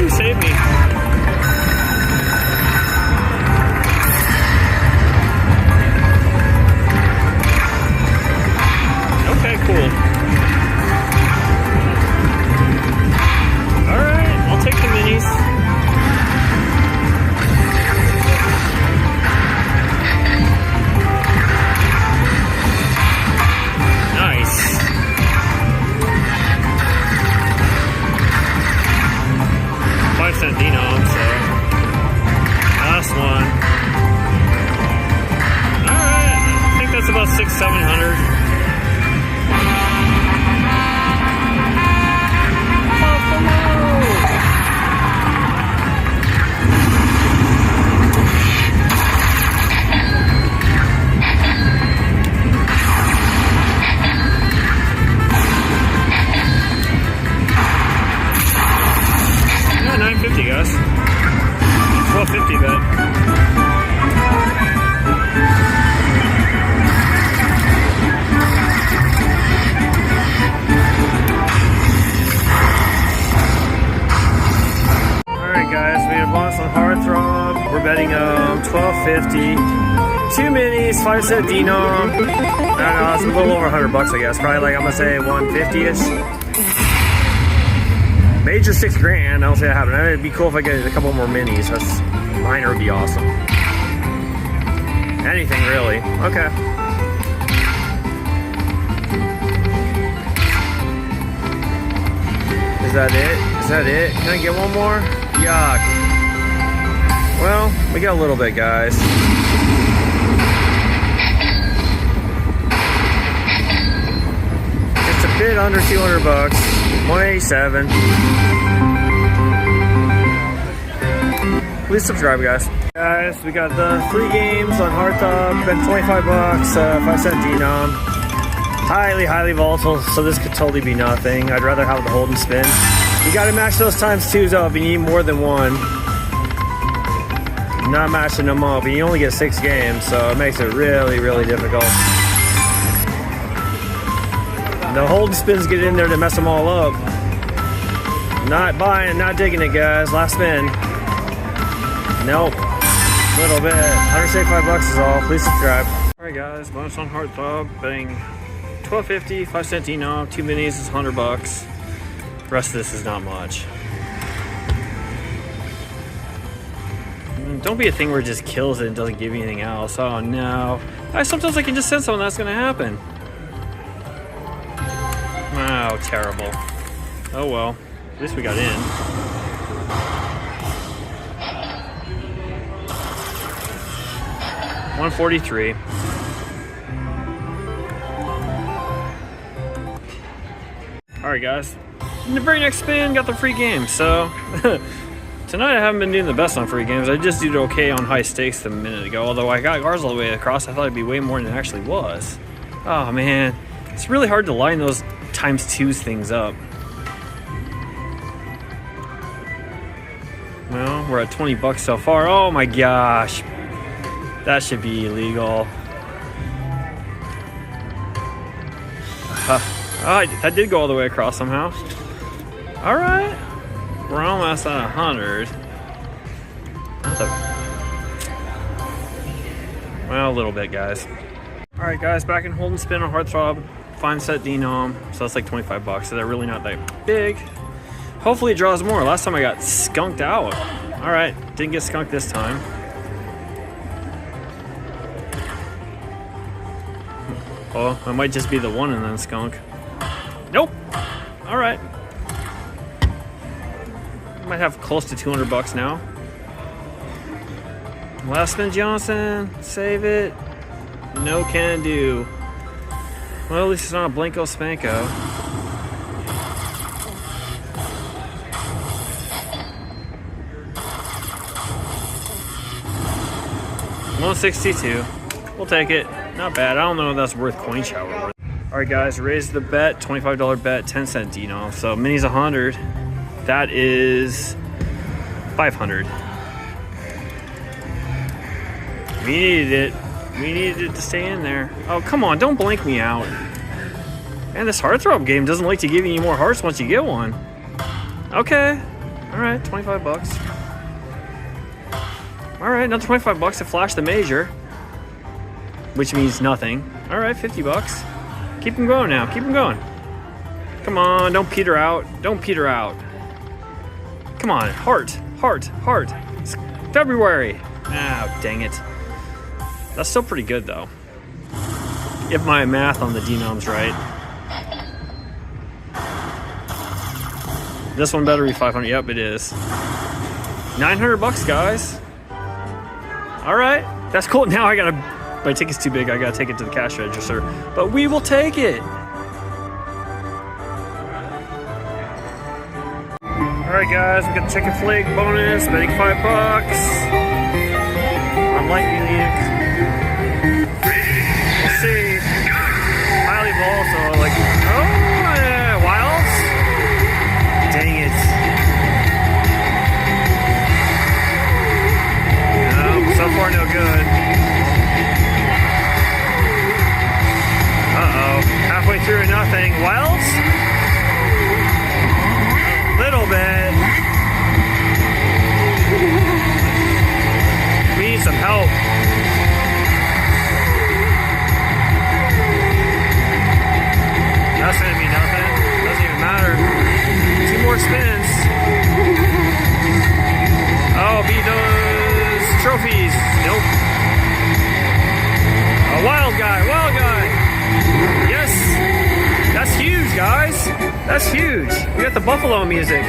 Woo, save me. Okay, cool. Alright, I'll take the minis. Nice. $0.05 denom, so last one. Alright, I think that's about 600-700. Yeah, 950 guys. 1250 bet. Guys, we have bonus on Throb. We're betting $12.50. 2 minis, 5-cent denom. I don't know, it's a little over $100, I guess. Probably like, I'm gonna say 150-ish. Major $6,000. I don't see that happening. It'd be cool if I get a couple more minis. That's minor would be awesome. Anything really. Okay. Is that it? Is that it? Can I get one more? Yuck. Well, we got a little bit, guys. Just a bit under $200. 187. Please subscribe, guys. Guys, we got the 3 games on Throb. Bet $25. 5-cent denom. Highly volatile, so this could totally be nothing. I'd rather have the hold and spin. You gotta match those times 2s up. You need more than one. Not matching them up. You only get 6 games, so it makes it really difficult. The hold and spins get in there to mess them all up. Not buying, not digging it, guys. Last spin. Nope. Little bit. $175 is all. Please subscribe. Alright, guys. Bonus on Throb. Betting $12.50, 5-cent denom, 2 minis is $100. The rest of this is not much. Don't be a thing where it just kills it and doesn't give you anything else. Oh no. Sometimes I can just sense something that's gonna happen. Wow, terrible. Oh well. At least we got in. $143. Alright guys, in the very next spin, got the free game. So, tonight I haven't been doing the best on free games. I just did okay on high stakes a minute ago. Although I got ours all the way across, I thought it'd be way more than it actually was. Oh man, it's really hard to line those times 2s things up. Well, we're at $20 so far. Oh my gosh. That should be illegal. That did go all the way across somehow. Alright. We're almost at 100. Well, a little bit, guys. Alright, guys, back in hold and spin on Throb. 5-cent denom. So that's like $25. So they're really not that big. Hopefully it draws more. Last time I got skunked out. Alright, didn't get skunked this time. Oh, I might just be the one and then skunk. Nope. All right. Might have close to $200 now. Last spin, Johnson. Save it. No can do. Well, at least it's not a Blanco Spanko. $162. We'll take it. Not bad. I don't know if that's worth coin shower. Alright guys, raise the bet. $25 bet, 10-cent denom. So mini's 100. That is 500. We needed it. We needed it to stay in there. Oh, come on. Don't blank me out. Man, this Throb game doesn't like to give you any more hearts once you get one. Okay. All right, 25 bucks. All right, another 25 bucks to flash the major, which means nothing. All right, 50 bucks. Keep them going now. Keep them going. Come on, don't peter out. Don't peter out. Come on, heart, heart, heart. It's February. Ah, dang it. That's still pretty good though, if my math on the denom's right. This one better be 500. Yep, it is. 900 bucks, guys. All right, that's cool. Now I gotta, my ticket's too big. I gotta take it to the cash register, but we will take it. All right, guys, we got the chicken flake bonus, betting $5 on Lightning Link. We'll see. Highly volatile, like, oh, yeah, wilds? Dang it. No, so far no good. Uh-oh, halfway through nothing. Wilds? A little bit. We need some help. That's gonna be nothing. Doesn't even matter. 2 more spins. Oh, be those trophies. Nope. A wild guy, wild guy. Yes. That's huge, guys. That's huge. We got the buffalo music.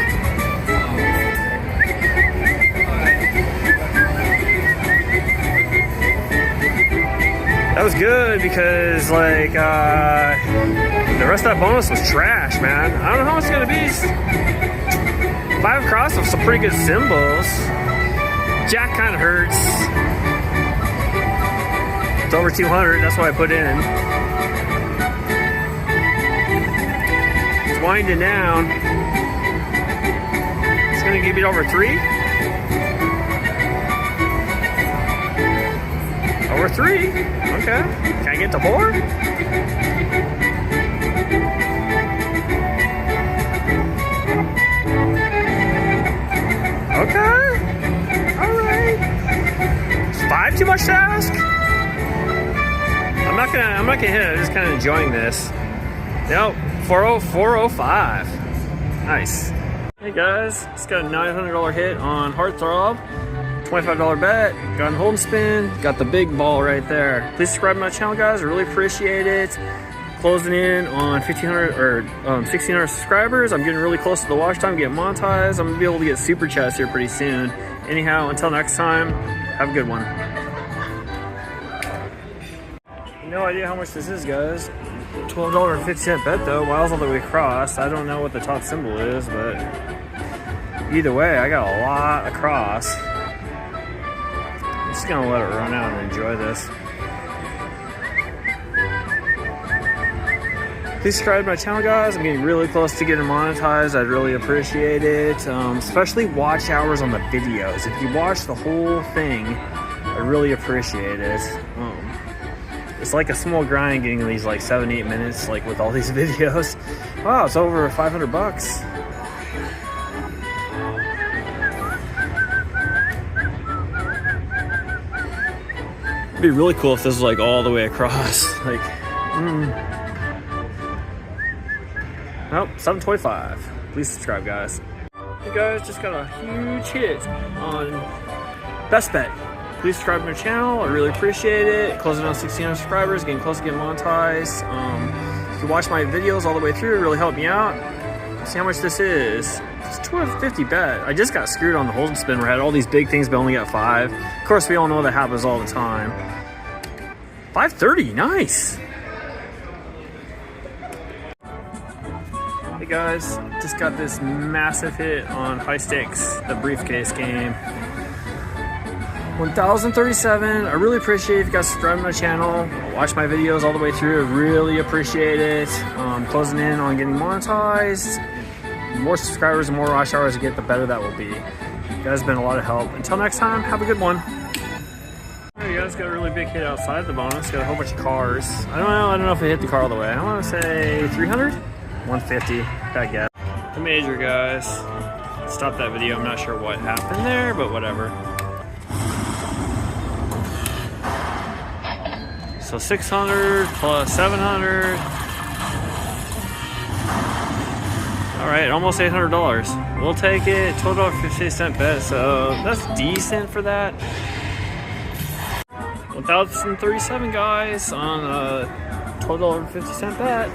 That was good because, like, the rest of that bonus was trash, man. I don't know how much it's gonna be. 5 across with some pretty good symbols. Jack kind of hurts. It's over 200. That's what I put in. It's winding down. It's gonna give it over 3. Over 3. Okay. Can I get to 4? Okay. All right. Is 5 too much to ask? I'm not gonna hit it. I'm just kind of enjoying this. Nope. 405. Nice. Hey guys, just got a $900 hit on Throb. $25 bet, got a hold and spin, got the big ball right there. Please subscribe to my channel, guys. I really appreciate it. Closing in on 1,500 or 1,600 subscribers. I'm getting really close to the watch time, getting monetized. I'm gonna be able to get super chats here pretty soon. Anyhow, until next time, have a good one. No idea how much this is, guys. $12.50 bet though. Miles all the way across. I don't know what the top symbol is, but either way, I got a lot across. I'm just gonna let it run out and enjoy this. Please subscribe to my channel, guys. I'm getting really close to getting monetized. I'd really appreciate it. Especially watch hours on the videos. If you watch the whole thing, I really appreciate it. It's like a small grind getting these like 7-8 minutes, like with all these videos. Wow, it's over 500 bucks. It'd be really cool if this was like all the way across. Like, Nope, 725. Please subscribe, guys. Hey guys, just got a huge hit on Best Bet. Please subscribe to my channel. I really appreciate it. Closing on 1,600 subscribers, getting close to getting monetized. If you watch my videos all the way through, it really helped me out. See how much this is. It's $250 bet. I just got screwed on the hold and spin where I had all these big things but only got 5. Of course, we all know that happens all the time. 530, nice. Hey guys, just got this massive hit on High Stakes, the briefcase game. 1,037. I really appreciate if you guys subscribe to my channel, watch my videos all the way through. I really appreciate it. Closing in on getting monetized. The more subscribers and more watch hours I get, the better that will be. You guys have been a lot of help. Until next time, have a good one. Hey guys, got a really big hit outside the bonus. Got a whole bunch of cars. I don't know if it hit the car all the way. I want to say 300, 150. That gap. The major, guys. Stop that video. I'm not sure what happened there, but whatever. So 600 plus 700. All right, almost $800. We'll take it. $12.50 bet. So that's decent for that. 1,037 guys on a $12.50 bet.